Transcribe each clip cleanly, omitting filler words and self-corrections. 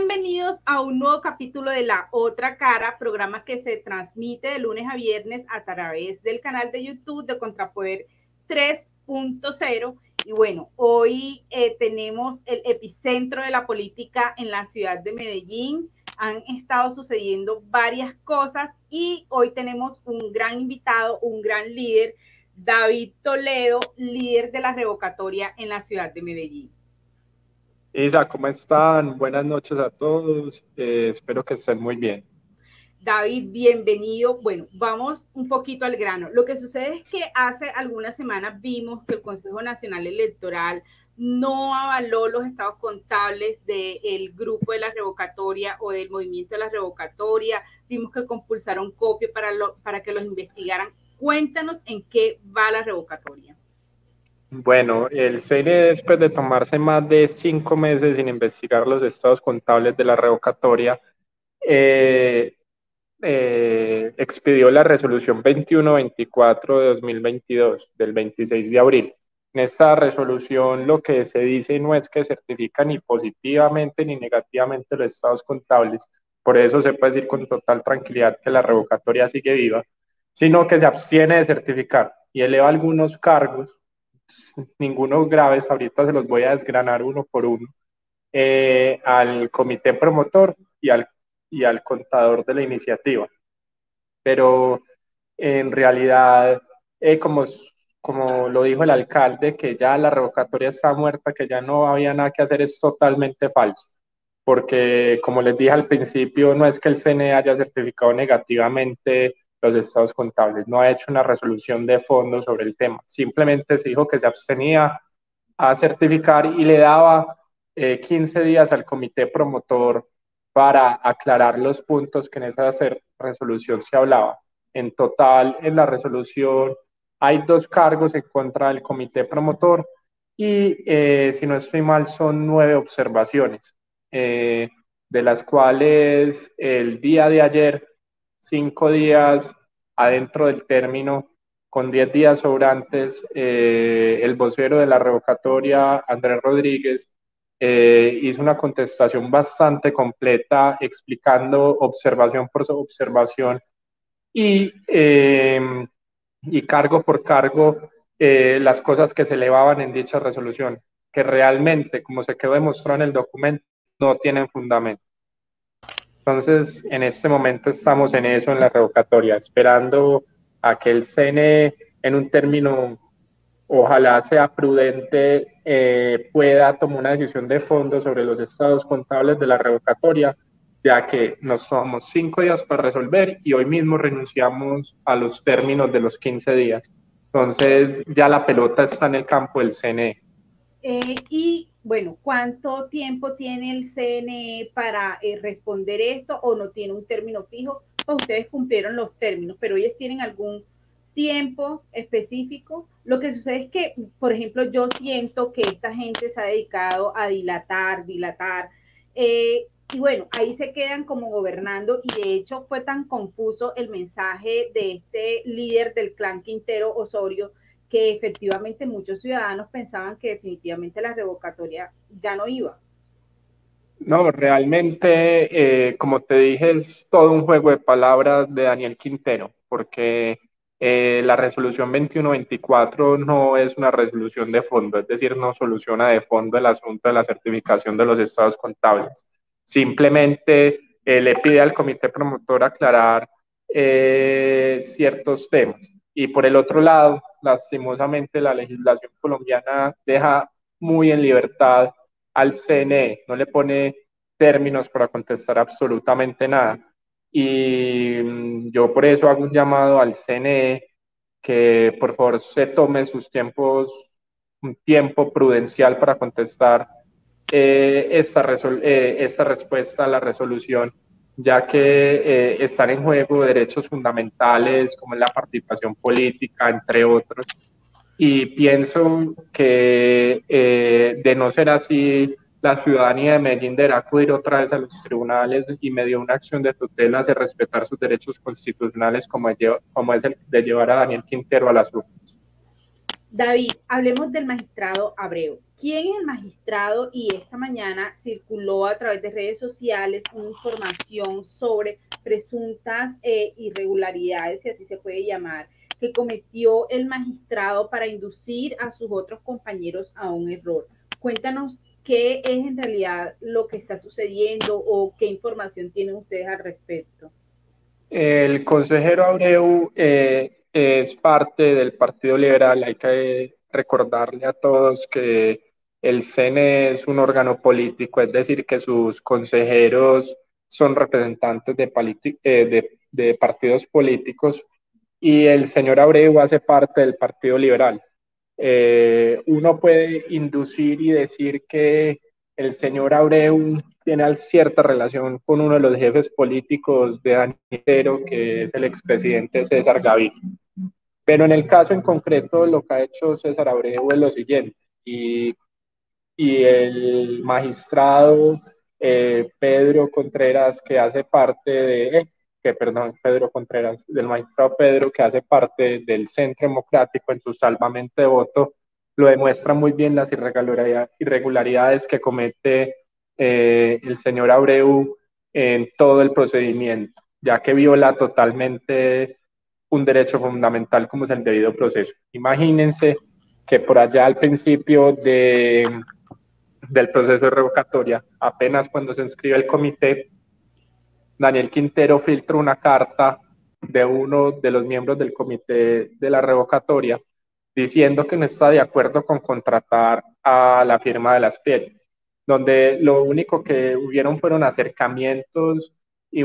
Bienvenidos a un nuevo capítulo de La Otra Cara, programa que se transmite de lunes a viernes a través del canal de YouTube de Contrapoder 3.0. Y bueno, hoy tenemos el epicentro de la política en la ciudad de Medellín. Han estado sucediendo varias cosas y hoy tenemos un gran invitado, un gran líder, David Toledo, líder de la revocatoria en la ciudad de Medellín. Isa, ¿cómo están? Buenas noches a todos. Espero que estén muy bien. David, bienvenido. Bueno, vamos un poquito al grano. Lo que sucede es que hace algunas semanas vimos que el Consejo Nacional Electoral no avaló los estados contables del grupo de la revocatoria o del movimiento de la revocatoria. Vimos que compulsaron copia para que los investigaran. Cuéntanos en qué va la revocatoria. Bueno, el CNE, después de tomarse más de 5 meses sin investigar los estados contables de la revocatoria, expidió la resolución 2124 de 2022, del 26 de abril. En esta resolución lo que se dice no es que certifica ni positivamente ni negativamente los estados contables, por eso se puede decir con total tranquilidad que la revocatoria sigue viva, sino que se abstiene de certificar y eleva algunos cargos, ninguno graves, ahorita se los voy a desgranar uno por uno, al comité promotor y al contador de la iniciativa. Pero en realidad, como lo dijo el alcalde, que ya la revocatoria está muerta, que ya no había nada que hacer, es totalmente falso. Porque, como les dije al principio, no es que el CNE haya certificado negativamente los estados contables, no ha hecho una resolución de fondo sobre el tema, simplemente se dijo que se abstenía a certificar y le daba 15 días al comité promotor para aclarar los puntos que en esa resolución se hablaba. En total, en la resolución hay 2 cargos en contra del comité promotor y, si no estoy mal, son 9 observaciones, de las cuales el día de ayer, 5 días adentro del término, con 10 días sobrantes, el vocero de la revocatoria, Andrés Rodríguez, hizo una contestación bastante completa explicando observación por observación y, y cargo por cargo las cosas que se elevaban en dicha resolución, que realmente, como se quedó demostrado en el documento, no tienen fundamento. Entonces, en este momento estamos en eso, en la revocatoria, esperando a que el CNE, en un término, ojalá sea prudente, pueda tomar una decisión de fondo sobre los estados contables de la revocatoria, ya que nos tomamos 5 días para resolver y hoy mismo renunciamos a los términos de los 15 días. Entonces, ya la pelota está en el campo del CNE. Y bueno, ¿cuánto tiempo tiene el CNE para responder esto o no tiene un término fijo? Pues ustedes cumplieron los términos, pero ellos tienen algún tiempo específico. Lo que sucede es que, por ejemplo, yo siento que esta gente se ha dedicado a dilatar, y bueno, ahí se quedan como gobernando y de hecho fue tan confuso el mensaje de este líder del clan Quintero Osorio que efectivamente muchos ciudadanos pensaban que definitivamente la revocatoria ya no iba. No, realmente, como te dije, es todo un juego de palabras de Daniel Quintero, porque la resolución 2124 no es una resolución de fondo, es decir, no soluciona de fondo el asunto de la certificación de los estados contables. Simplemente le pide al comité promotor aclarar ciertos temas. Y por el otro lado, lastimosamente, la legislación colombiana deja muy en libertad al CNE, no le pone términos para contestar absolutamente nada. Y yo por eso hago un llamado al CNE que por favor se tome sus tiempos, un tiempo prudencial para contestar esta respuesta a la resolución, ya que están en juego derechos fundamentales como la participación política, entre otros. Y pienso que, de no ser así, la ciudadanía de Medellín deberá acudir otra vez a los tribunales y mediante una acción de tutela hacer respetar sus derechos constitucionales, como es el de llevar a Daniel Quintero a las urnas. David, hablemos del magistrado Abreu. quién es el magistrado, y esta mañana circuló a través de redes sociales una información sobre presuntas irregularidades, si así se puede llamar, que cometió el magistrado para inducir a sus otros compañeros a un error. Cuéntanos qué es en realidad lo que está sucediendo o qué información tienen ustedes al respecto. El consejero Abreu es parte del Partido Liberal. Hay que recordarle a todos que el CNE es un órgano político, es decir, que sus consejeros son representantes de partidos políticos, y el señor Abreu hace parte del Partido Liberal. Uno puede inducir y decir que el señor Abreu tiene cierta relación con uno de los jefes políticos de Daniel Quintero, que es el expresidente César Gaviria. Pero en el caso en concreto, lo que ha hecho César Abreu es lo siguiente, y el magistrado Pedro Contreras, que hace parte Pedro Contreras, del magistrado Pedro, que hace parte del Centro Democrático, en su salvamento de voto, lo demuestra muy bien las irregularidades que comete el señor Abreu en todo el procedimiento, ya que viola totalmente un derecho fundamental como es el debido proceso. Imagínense que por allá al principio del proceso de revocatoria, apenas cuando se inscribe el comité, Daniel Quintero filtra una carta de uno de los miembros del comité de la revocatoria diciendo que no está de acuerdo con contratar a la firma de las pieles, donde lo único que hubieron fueron acercamientos y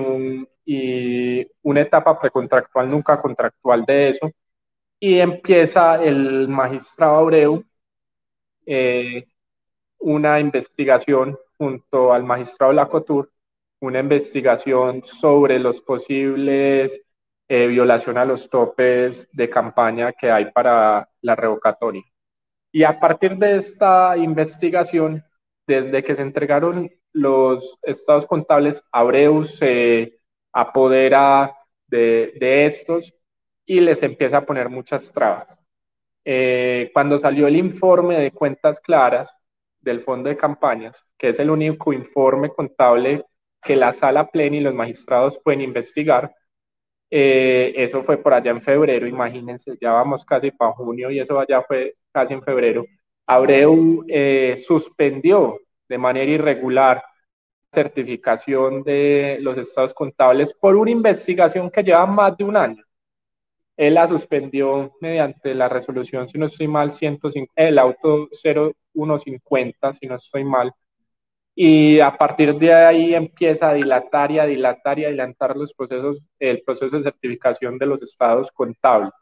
una etapa precontractual, nunca contractual de eso, y empieza el magistrado Abreu eh, una investigación junto al magistrado Lacotur, una investigación sobre los posibles violaciones a los topes de campaña que hay para la revocatoria. Y a partir de esta investigación, desde que se entregaron los estados contables, Abreu se apodera de estos y les empieza a poner muchas trabas. Cuando salió el informe de cuentas claras del fondo de campañas, que es el único informe contable que la sala plena y los magistrados pueden investigar, eso fue por allá en febrero. Imagínense, ya vamos casi para junio y eso allá fue casi en febrero. Abreu suspendió de manera irregular la certificación de los estados contables por una investigación que lleva más de un año. Él la suspendió mediante la resolución, si no estoy mal, 105, el auto 0150, si no estoy mal, y a partir de ahí empieza a dilatar y a dilatar y a adelantar los procesos, el proceso de certificación de los estados contables.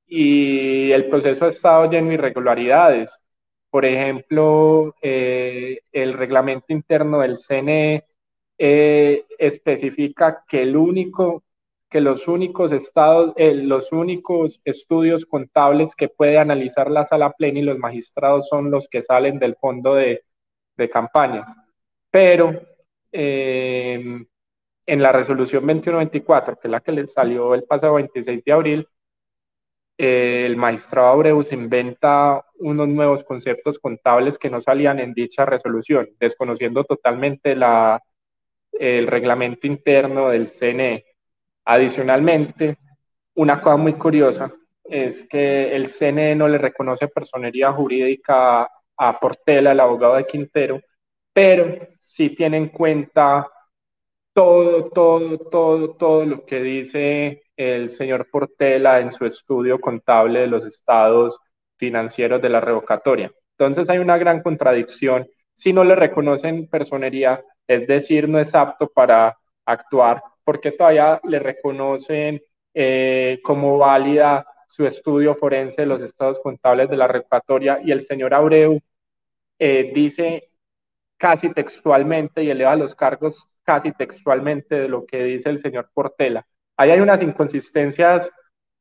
Y el proceso ha estado lleno de irregularidades. Por ejemplo, el reglamento interno del CNE especifica que los únicos estados, los únicos estudios contables que puede analizar la sala plena y los magistrados son los que salen del fondo de campañas. Pero en la resolución 2124, que es la que le salió el pasado 26 de abril, el magistrado Abreu se inventa unos nuevos conceptos contables que no salían en dicha resolución, desconociendo totalmente el reglamento interno del CNE. Adicionalmente, una cosa muy curiosa es que el CNE no le reconoce personería jurídica a Portela, el abogado de Quintero, pero sí tiene en cuenta todo lo que dice el señor Portela en su estudio contable de los estados financieros de la revocatoria. Entonces hay una gran contradicción. Si no le reconocen personería, es decir, no es apto para actuar, porque todavía le reconocen como válida su estudio forense de los estados contables de la revocatoria, y el señor Abreu dice casi textualmente y eleva los cargos casi textualmente de lo que dice el señor Portela. Ahí hay unas inconsistencias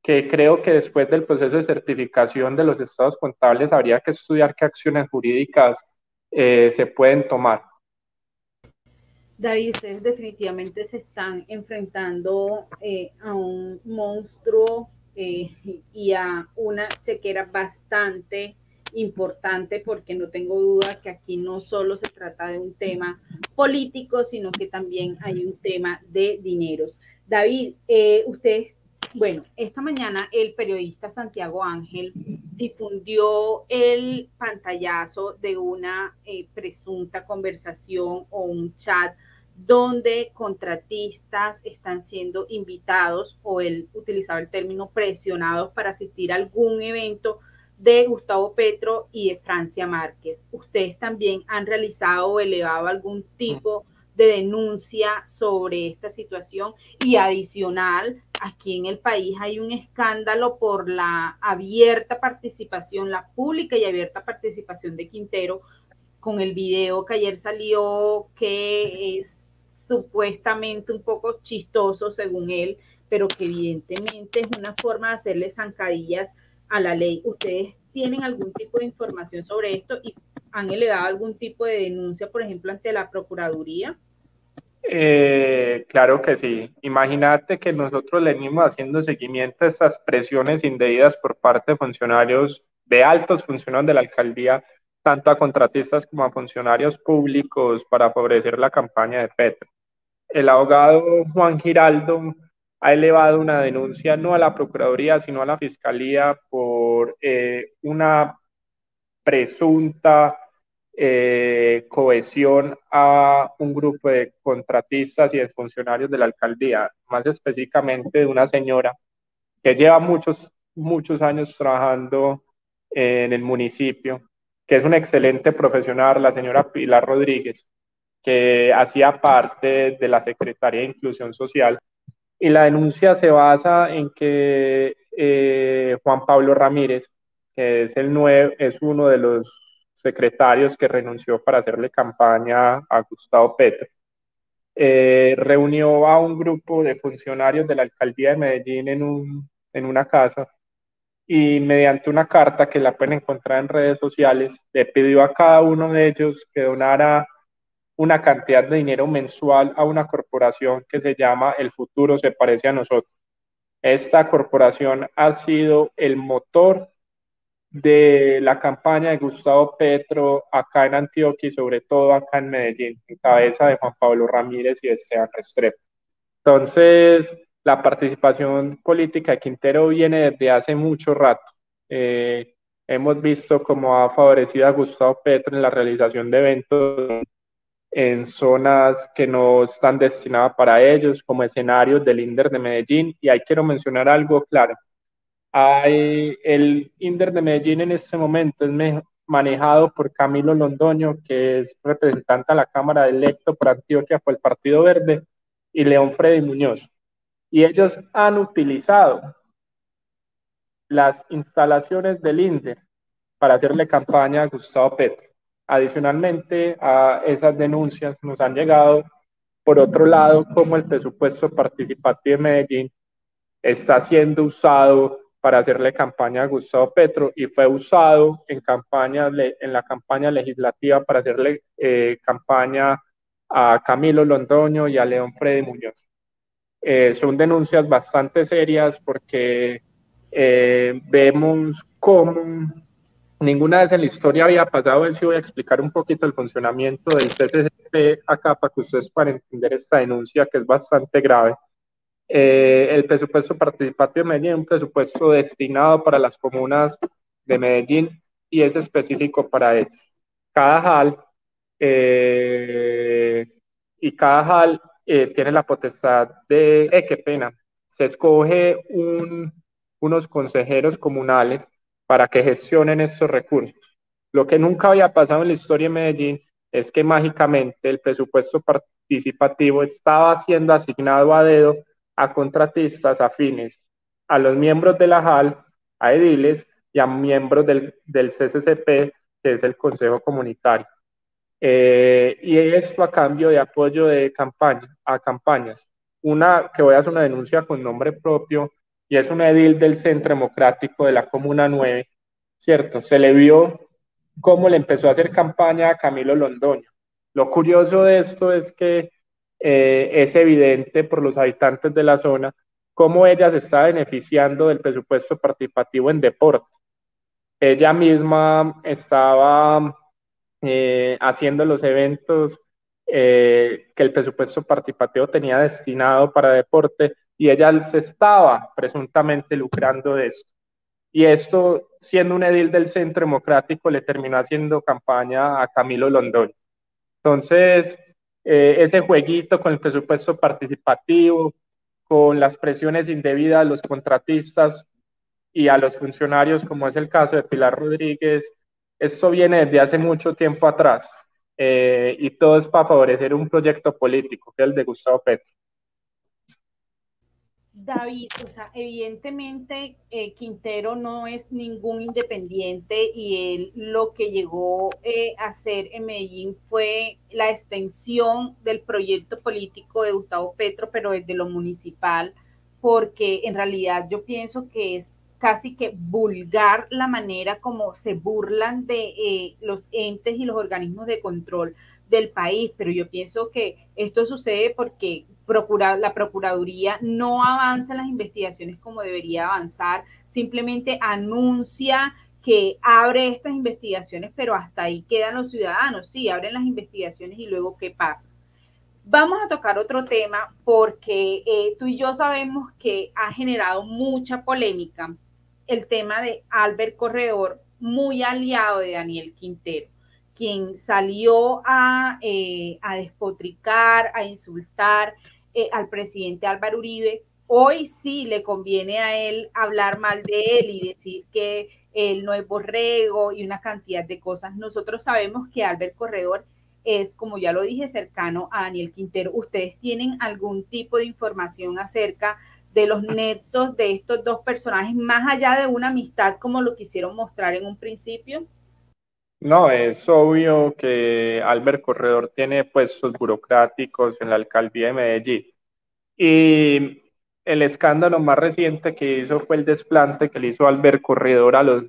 que creo que después del proceso de certificación de los estados contables habría que estudiar qué acciones jurídicas se pueden tomar. David, ustedes definitivamente se están enfrentando a un monstruo y a una chequera bastante importante porque no tengo duda que aquí no solo se trata de un tema político, sino que también hay un tema de dineros. David, ustedes, bueno, esta mañana el periodista Santiago Ángel difundió el pantallazo de una presunta conversación o un chat donde contratistas están siendo invitados, o él utilizaba el término presionados, para asistir a algún evento de Gustavo Petro y de Francia Márquez. ¿Ustedes también han realizado o elevado algún tipo de denuncia sobre esta situación? Y adicional, aquí en el país hay un escándalo por la abierta participación, la pública y abierta participación de Quintero con el video que ayer salió, que es supuestamente un poco chistoso según él, pero que evidentemente es una forma de hacerle zancadillas a la ley. ¿Ustedes tienen algún tipo de información sobre esto y han elevado algún tipo de denuncia, por ejemplo, ante la Procuraduría? Claro que sí. Imagínate que nosotros le venimos haciendo seguimiento a estas presiones indebidas por parte de funcionarios, de altos funcionarios de la alcaldía, tanto a contratistas como a funcionarios públicos para favorecer la campaña de Petro. El abogado Juan Giraldo ha elevado una denuncia no a la Procuraduría, sino a la Fiscalía por una presunta cohesión a un grupo de contratistas y de funcionarios de la alcaldía, más específicamente de una señora que lleva muchos años trabajando en el municipio, que es una excelente profesional, la señora Pilar Rodríguez, que hacía parte de la Secretaría de Inclusión Social. Y la denuncia se basa en que Juan Pablo Ramírez, que es uno de los secretarios que renunció para hacerle campaña a Gustavo Petro, reunió a un grupo de funcionarios de la alcaldía de Medellín en una casa y mediante una carta que la pueden encontrar en redes sociales, le pidió a cada uno de ellos que donara una cantidad de dinero mensual a una corporación que se llama El Futuro se parece a nosotros. Esta corporación ha sido el motor de la campaña de Gustavo Petro acá en Antioquia y sobre todo acá en Medellín, en cabeza de Juan Pablo Ramírez y de Esteban Restrepo. Entonces, la participación política de Quintero viene desde hace mucho rato. Hemos visto cómo ha favorecido a Gustavo Petro en la realización de eventos en zonas que no están destinadas para ellos, como escenarios del INDER de Medellín. Y ahí quiero mencionar algo claro. El INDER de Medellín en este momento es manejado por Camilo Londoño, que es representante a la Cámara de Electo por Antioquia por el Partido Verde, y León Freddy Muñoz. Y ellos han utilizado las instalaciones del INDER para hacerle campaña a Gustavo Petro. Adicionalmente a esas denuncias nos han llegado, por otro lado, como el presupuesto participativo de Medellín está siendo usado para hacerle campaña a Gustavo Petro y fue usado en la campaña legislativa para hacerle campaña a Camilo Londoño y a León Freddy Muñoz. Son denuncias bastante serias porque vemos cómo ninguna vez en la historia había pasado eso. Y voy a explicar un poquito el funcionamiento del CCCP acá para que ustedes puedan entender esta denuncia que es bastante grave. El presupuesto participativo de Medellín es un presupuesto destinado para las comunas de Medellín y es específico para ellos. Cada JAL y cada JAL tiene la potestad de, qué pena, se escoge unos consejeros comunales para que gestionen estos recursos. Lo que nunca había pasado en la historia de Medellín es que mágicamente el presupuesto participativo estaba siendo asignado a dedo a contratistas afines a los miembros de la JAL, a ediles y a miembros del CCCP, que es el Consejo Comunitario. Y esto a cambio de apoyo de a campañas. Una que voy a hacer una denuncia con nombre propio y es un edil del Centro Democrático de la Comuna 9, ¿cierto? Se le vio cómo le empezó a hacer campaña a Camilo Londoño. Lo curioso de esto es que es evidente por los habitantes de la zona cómo ella se está beneficiando del presupuesto participativo en deporte. ella misma estaba haciendo los eventos que el presupuesto participativo tenía destinado para deporte y ella se estaba presuntamente lucrando de esto. Y esto, siendo un edil del Centro Democrático, le terminó haciendo campaña a Camilo Londoño. Entonces, ese jueguito con el presupuesto participativo, con las presiones indebidas a los contratistas y a los funcionarios, como es el caso de Pilar Rodríguez, esto viene desde hace mucho tiempo atrás, y todo es para favorecer un proyecto político, que es el de Gustavo Petro. David, o sea, evidentemente Quintero no es ningún independiente y él lo que llegó a hacer en Medellín fue la extensión del proyecto político de Gustavo Petro, pero desde lo municipal, porque en realidad yo pienso que es casi que vulgar la manera como se burlan de los entes y los organismos de control del país, pero yo pienso que esto sucede porque la Procuraduría no avanza en las investigaciones como debería avanzar, simplemente anuncia que abre estas investigaciones, pero hasta ahí quedan los ciudadanos, sí, abren las investigaciones y luego ¿qué pasa? Vamos a tocar otro tema porque tú y yo sabemos que ha generado mucha polémica el tema de Albert Corredor, muy aliado de Daniel Quintero, quien salió a despotricar, a insultar al presidente Álvaro Uribe. Hoy sí le conviene a él hablar mal de él y decir que él no es borrego y una cantidad de cosas. Nosotros sabemos que Albert Corredor es, como ya lo dije, cercano a Daniel Quintero. ¿Ustedes tienen algún tipo de información acerca de los nexos de estos dos personajes, más allá de una amistad como lo quisieron mostrar en un principio? No, es obvio que Albert Corredor tiene puestos burocráticos en la alcaldía de Medellín. Y el escándalo más reciente que hizo fue el desplante que le hizo Albert Corredor a los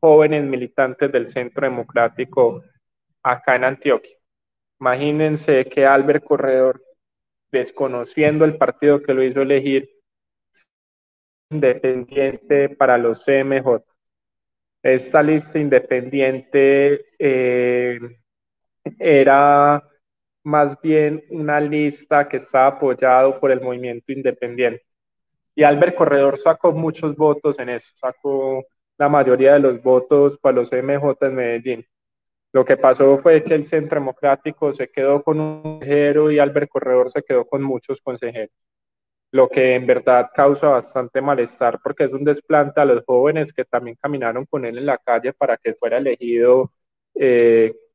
jóvenes militantes del Centro Democrático acá en Antioquia. Imagínense que Albert Corredor, desconociendo el partido que lo hizo elegir, independiente para los CMJ. Esta lista independiente era más bien una lista que estaba apoyado por el movimiento independiente. Y Albert Corredor sacó muchos votos en eso, sacó la mayoría de los votos para los MJ en Medellín. Lo que pasó fue que el Centro Democrático se quedó con un consejero y Albert Corredor se quedó con muchos consejeros, lo que en verdad causa bastante malestar porque es un desplante a los jóvenes que también caminaron con él en la calle para que fuera elegido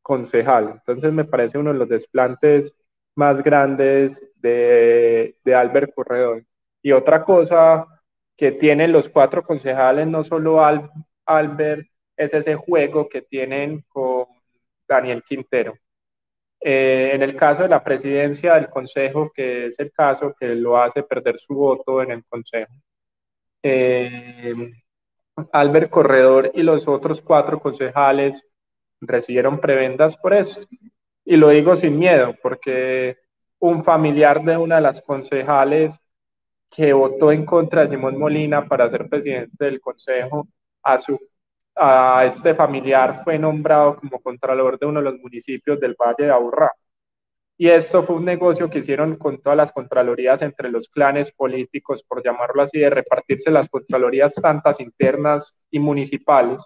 concejal. Entonces me parece uno de los desplantes más grandes de Albert Corredor. Y otra cosa que tienen los cuatro concejales, no solo Albert, es ese juego que tienen con Daniel Quintero. En el caso de la presidencia del Consejo, que es el caso que lo hace perder su voto en el Consejo, eh, Albert Corredor y los otros cuatro concejales recibieron prebendas por eso. Y lo digo sin miedo, porque un familiar de una de las concejales que votó en contra de Simón Molina para ser presidente del Consejo, a este familiar fue nombrado como contralor de uno de los municipios del Valle de Aburrá. Y esto fue un negocio que hicieron con todas las contralorías entre los clanes políticos, por llamarlo así, de repartirse las contralorías tantas internas y municipales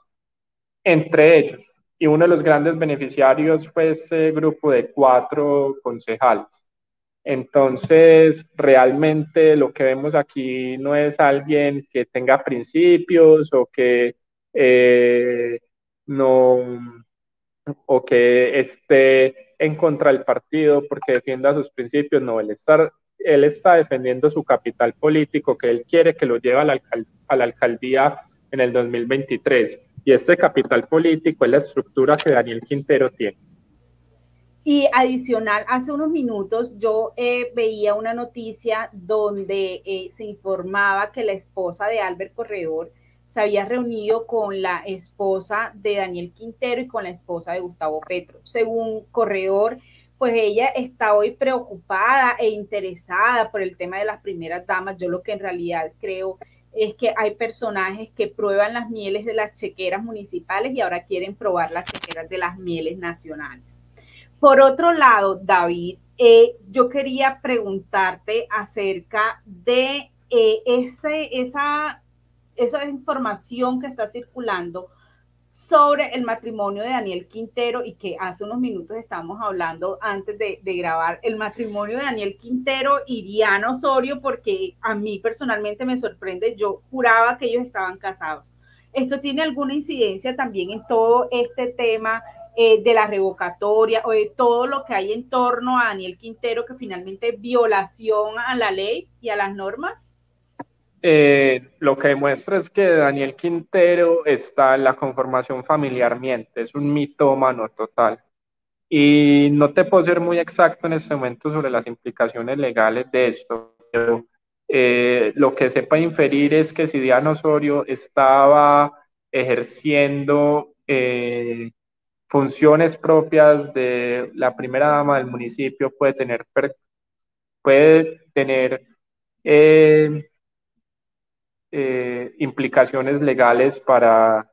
entre ellos. Y uno de los grandes beneficiarios fue este grupo de cuatro concejales. Entonces, realmente lo que vemos aquí no es alguien que tenga principios o que no o que esté en contra del partido porque defienda sus principios, no, él está defendiendo su capital político que él quiere que lo lleve a la alcaldía en el 2023. Y este capital político es la estructura que Daniel Quintero tiene. Y adicional, hace unos minutos yo veía una noticia donde se informaba que la esposa de Albert Corredor se había reunido con la esposa de Daniel Quintero y con la esposa de Gustavo Petro. Según Corredor, pues ella está hoy preocupada e interesada por el tema de las primeras damas. Yo lo que en realidad creo es que hay personajes que prueban las mieles de las chequeras municipales y ahora quieren probar las chequeras de las mieles nacionales. Por otro lado, David, yo quería preguntarte acerca de esa información que está circulando sobre el matrimonio de Daniel Quintero y que hace unos minutos estábamos hablando antes de grabar, el matrimonio de Daniel Quintero y Diana Osorio, porque a mí personalmente me sorprende, yo juraba que ellos estaban casados. ¿Esto tiene alguna incidencia también en todo este tema de la revocatoria o de todo lo que hay en torno a Daniel Quintero, que finalmente es violación a la ley y a las normas? Lo que demuestra es que Daniel Quintero está en la conformación familiar miente, es un mitómano total. Y no te puedo ser muy exacto en este momento sobre las implicaciones legales de esto, pero lo que sepa inferir es que si Diana Osorio estaba ejerciendo funciones propias de la primera dama del municipio, puede tener eh, implicaciones legales para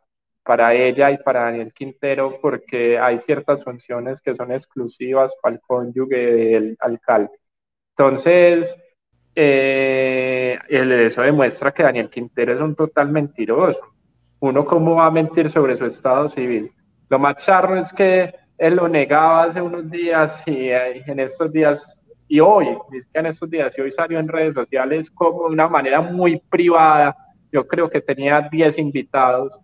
ella y para Daniel Quintero, porque hay ciertas funciones que son exclusivas para el cónyuge del alcalde. Entonces, eso demuestra que Daniel Quintero es un total mentiroso. Uno, ¿cómo va a mentir sobre su estado civil? Lo más charro es que él lo negaba hace unos días y en estos días y hoy, es que en estos días y hoy salió en redes sociales como de una manera muy privada. Yo creo que tenía 10 invitados,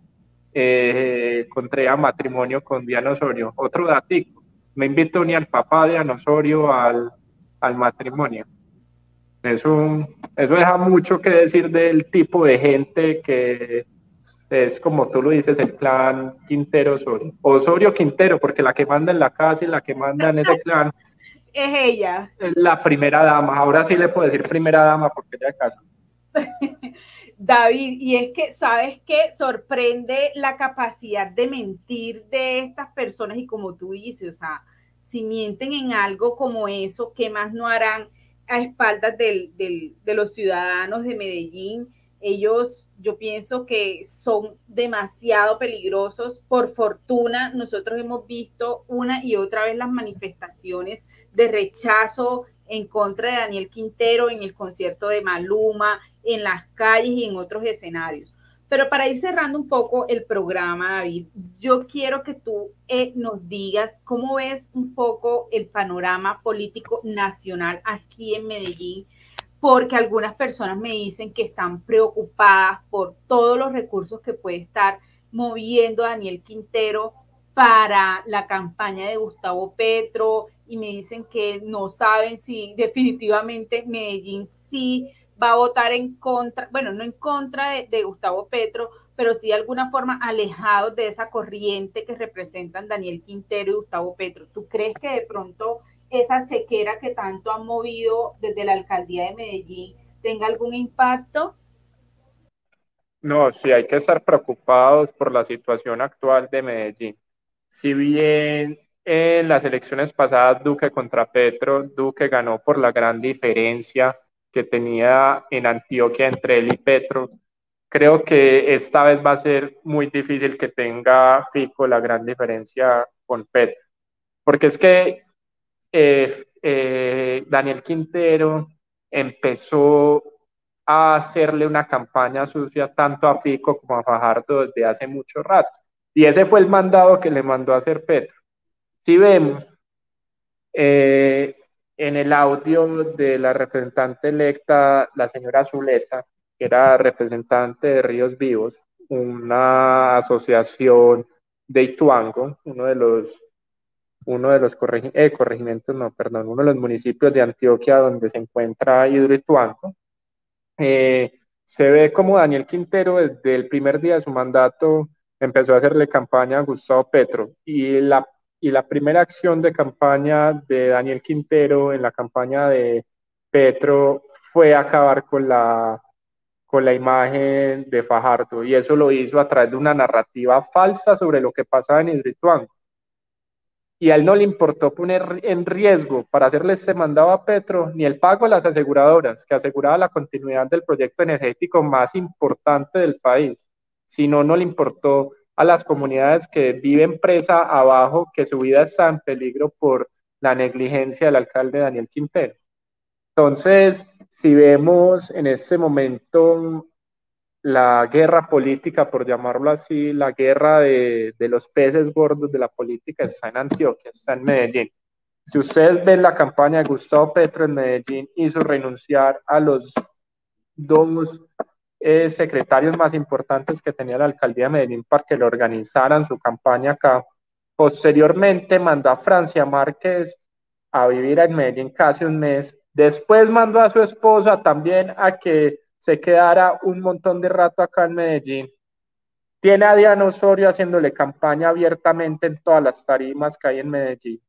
contraía matrimonio con Diana Osorio. Otro datico, no invitó ni al papá de Diana Osorio al matrimonio. Eso deja mucho que decir del tipo de gente que es, como tú lo dices, el clan Quintero Osorio. Osorio Quintero, porque la que manda en la casa y la que manda en ese clan Es ella. es la primera dama. Ahora sí le puedo decir primera dama porque ella casa. David, y es que, ¿sabes qué? Sorprende la capacidad de mentir de estas personas y como tú dices, o sea, si mienten en algo como eso, ¿qué más no harán a espaldas de los ciudadanos de Medellín? Ellos, yo pienso que son demasiado peligrosos. Por fortuna, nosotros hemos visto una y otra vez las manifestaciones de rechazo en contra de Daniel Quintero en el concierto de Maluma, en las calles y en otros escenarios. Pero para ir cerrando un poco el programa, David, yo quiero que tú nos digas cómo ves un poco el panorama político nacional aquí en Medellín, porque algunas personas me dicen que están preocupadas por todos los recursos que puede estar moviendo Daniel Quintero para la campaña de Gustavo Petro y me dicen que no saben si definitivamente Medellín sí va a votar en contra, bueno, no en contra de Gustavo Petro, pero sí de alguna forma alejados de esa corriente que representan Daniel Quintero y Gustavo Petro. ¿Tú crees que de pronto esa chequera que tanto han movido desde la alcaldía de Medellín tenga algún impacto? No, sí hay que estar preocupados por la situación actual de Medellín. Si bien en las elecciones pasadas Duque contra Petro, Duque ganó por la gran diferencia que tenía en Antioquia entre él y Petro, creo que esta vez va a ser muy difícil que tenga Fico la gran diferencia con Petro, porque es que Daniel Quintero empezó a hacerle una campaña sucia tanto a Fico como a Fajardo desde hace mucho rato. Y ese fue el mandado que le mandó a hacer Petro. Si vemos eh, en el audio de la representante electa, la señora Zuleta, que era representante de Ríos Vivos, una asociación de Ituango, corregimientos, no, perdón, uno de los municipios de Antioquia donde se encuentra Hidroituango. Se ve como Daniel Quintero desde el primer día de su mandato empezó a hacerle campaña a Gustavo Petro y la primera acción de campaña de Daniel Quintero en la campaña de Petro fue acabar con la imagen de Fajardo y eso lo hizo a través de una narrativa falsa sobre lo que pasaba en Hidroituango. y a él no le importó poner en riesgo para hacerle este mandado a Petro ni el pago a las aseguradoras, que aseguraba la continuidad del proyecto energético más importante del país, sino no le importó a las comunidades que viven presa abajo, que su vida está en peligro por la negligencia del alcalde Daniel Quintero. Entonces, si vemos en este momento la guerra política, por llamarlo así, la guerra de los peces gordos de la política está en Antioquia, está en Medellín. Si ustedes ven la campaña de Gustavo Petro en Medellín, hizo renunciar a los dos secretarios más importantes que tenía la alcaldía de Medellín para que lo organizaran su campaña acá. Posteriormente mandó a Francia Márquez a vivir en Medellín casi un mes. Después mandó a su esposa también a que se quedara un montón de rato acá en Medellín. Tiene a Diana Osorio haciéndole campaña abiertamente en todas las tarimas que hay en Medellín.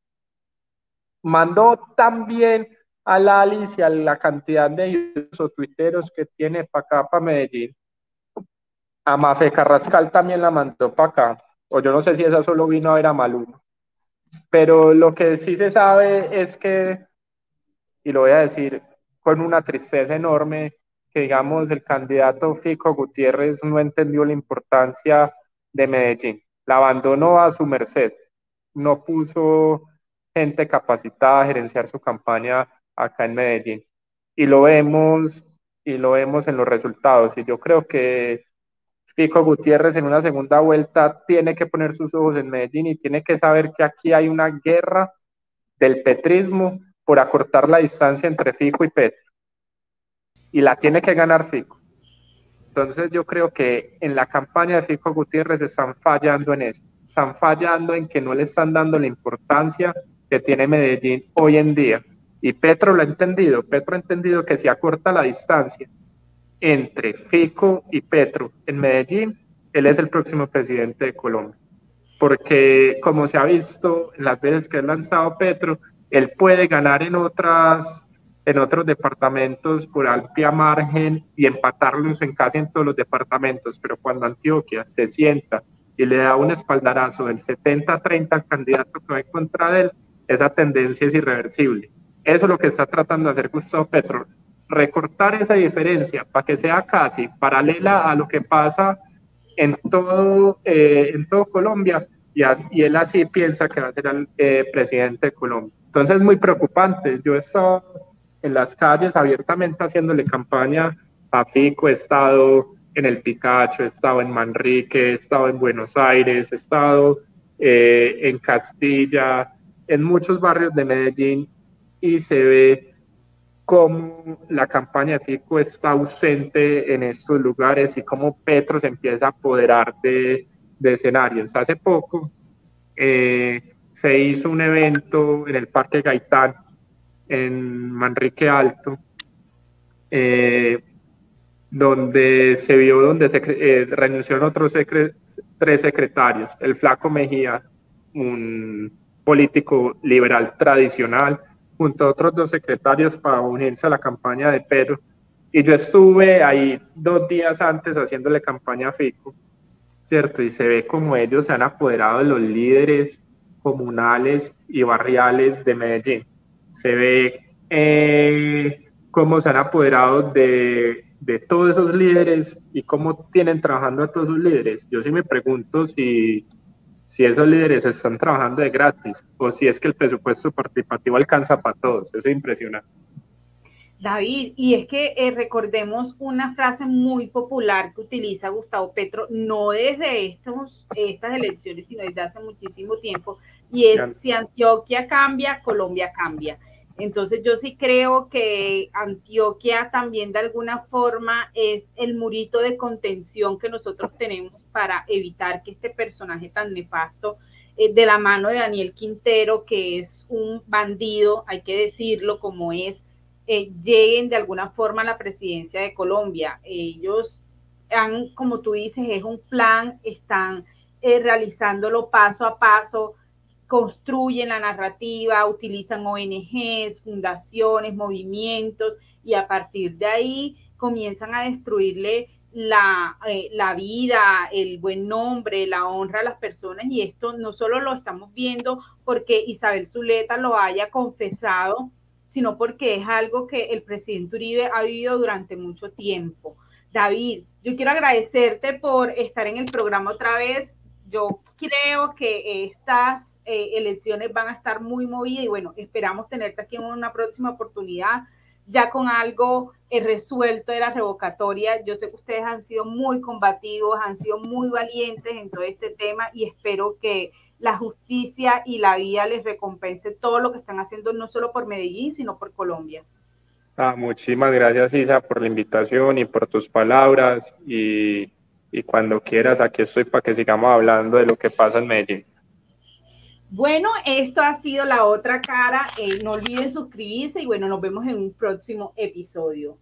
Mandó también a Lali y a la cantidad de tuiteros que tiene para acá, para Medellín. A Mafe Carrascal también la mandó para acá. O yo no sé si esa solo vino a ver a Maluma. Pero lo que sí se sabe es que, y lo voy a decir con una tristeza enorme, que digamos el candidato Fico Gutiérrez no entendió la importancia de Medellín. La abandonó a su merced. No puso gente capacitada a gerenciar su campaña acá en Medellín. Y lo vemos, y lo vemos en los resultados. Y yo creo que Fico Gutiérrez en una segunda vuelta tiene que poner sus ojos en Medellín y tiene que saber que aquí hay una guerra del petrismo por acortar la distancia entre Fico y Petro. Y la tiene que ganar Fico. Entonces yo creo que en la campaña de Fico Gutiérrez están fallando en eso. Están fallando en que no le están dando la importancia que tiene Medellín hoy en día. Y Petro lo ha entendido. Petro ha entendido que si acorta la distancia entre Fico y Petro en Medellín, él es el próximo presidente de Colombia. Porque como se ha visto en las veces que ha lanzado Petro, él puede ganar en otros departamentos por amplia margen y empatarlos en casi en todos los departamentos, pero cuando Antioquia se sienta y le da un espaldarazo del 70-30 al candidato que va en contra de él, esa tendencia es irreversible. Eso es lo que está tratando de hacer Gustavo Petro, recortar esa diferencia para que sea casi paralela a lo que pasa en todo Colombia, y él así piensa que va a ser el presidente de Colombia. Entonces es muy preocupante. Yo he estado en las calles abiertamente haciéndole campaña a Fico, he estado en el Picacho, he estado en Manrique, he estado en Buenos Aires, he estado en Castilla, en muchos barrios de Medellín, y se ve cómo la campaña de Fico está ausente en estos lugares y cómo Petro se empieza a apoderar de escenarios. Hace poco se hizo un evento en el Parque Gaitán, en Manrique Alto, donde se vio donde renunció otros tres secretarios. El Flaco Mejía, un político liberal tradicional, junto a otros dos secretarios para unirse a la campaña de Petro. Y yo estuve ahí 2 días antes haciéndole campaña a Fico, ¿cierto? Y se ve como ellos se han apoderado de los líderes comunales y barriales de Medellín. Se ve cómo se han apoderado de todos esos líderes y cómo tienen trabajando a todos esos líderes. Yo sí me pregunto si esos líderes están trabajando de gratis o si es que el presupuesto participativo alcanza para todos. Eso es impresionante. David, y es que recordemos una frase muy popular que utiliza Gustavo Petro, no desde estas elecciones, sino desde hace muchísimo tiempo, y es: si Antioquia cambia, Colombia cambia. Entonces yo sí creo que Antioquia también de alguna forma es el murito de contención que nosotros tenemos para evitar que este personaje tan nefasto, de la mano de Daniel Quintero, que es un bandido, hay que decirlo como es, lleguen de alguna forma a la presidencia de Colombia. Ellos han, como tú dices, es un plan, están realizándolo paso a paso, construyen la narrativa, utilizan ONGs, fundaciones, movimientos, y a partir de ahí comienzan a destruirle la vida, el buen nombre, la honra a las personas, y esto no solo lo estamos viendo porque Isabel Zuleta lo haya confesado, sino porque es algo que el presidente Uribe ha vivido durante mucho tiempo. David, yo quiero agradecerte por estar en el programa otra vez. Yo creo que estas elecciones van a estar muy movidas y bueno, esperamos tenerte aquí en una próxima oportunidad ya con algo resuelto de la revocatoria. Yo sé que ustedes han sido muy combativos, han sido muy valientes en todo este tema y espero que la justicia y la vida les recompense todo lo que están haciendo, no solo por Medellín, sino por Colombia. Muchísimas gracias, Isa, por la invitación y por tus palabras. Y cuando quieras, aquí estoy para que sigamos hablando de lo que pasa en Medellín. Bueno, esto ha sido La Otra Cara. No olviden suscribirse y bueno, nos vemos en un próximo episodio.